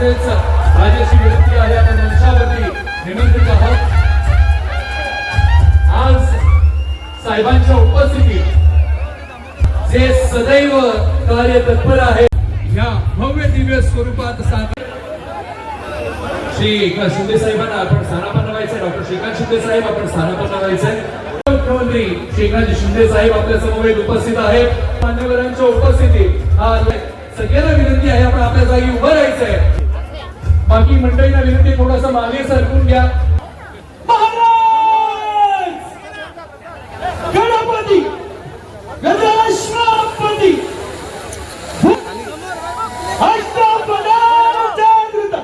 तसेच माझी विनंती आहे आपण मंचावरती निमंत्रित आहोत आज साहेबांच्या उपस्थितीत जे सदैव कार्य तत्पर आहे या भव्य दिव्य स्वरूपात श्री शिंदे साहेबांना आपण स्थानापन्न व्हायचंय. डॉक्टर श्रीकांत शिंदे साहेब आपण स्थानापन्न व्हायचंय. मुख्यमंत्री श्रीकांत शिंदे साहेब आपल्या समवेत उपस्थित आहेत. मान्यवरांच्या उपस्थितीत सगळ्यांना विनंती आहे आपण आपल्या जागी उभं राहायचंय. बाकी मंडळींना विनंती थोडंसं मागे सरकून घ्या. गणपती गणेशपती अष्टप्रधान जागृत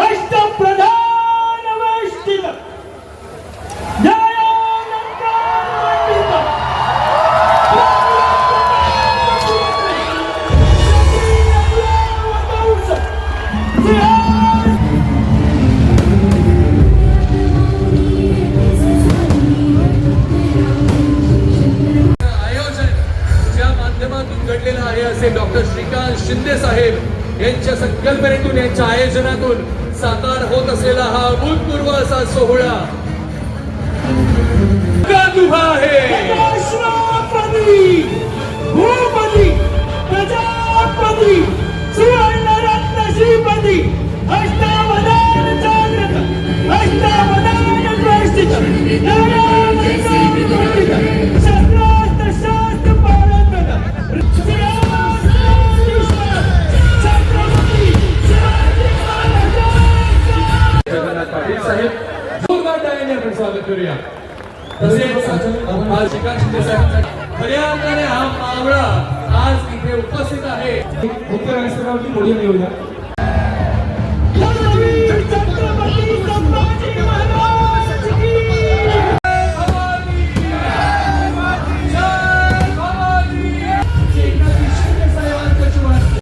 अष्टप्रधान वेष्टित घडलेला आहे असे डॉक्टर श्रीकांत शिंदे साहेब यांच्या संकल्पनेतून यांच्या आयोजनातून साकार होत असलेला हा अभूतपूर्व असा सोहळा उभा आहे. भूपती प्रजापती सुवर्णरत्न श्रीपती अष्टावधान जागृत अष्टावधान वेष्टित शस्त्रास्त्र शास्त्र पारंगत जगन्नाथ पाटील साहेब जोरदार टाळ्यांनी आपण स्वागत करूया. तसेच श्रीकांत शिंदे साहेबांचा खऱ्या अर्थाने हा मावळा आज इथे उपस्थित आहे. मुख्य व्यासपीठावरती पुढे येऊया.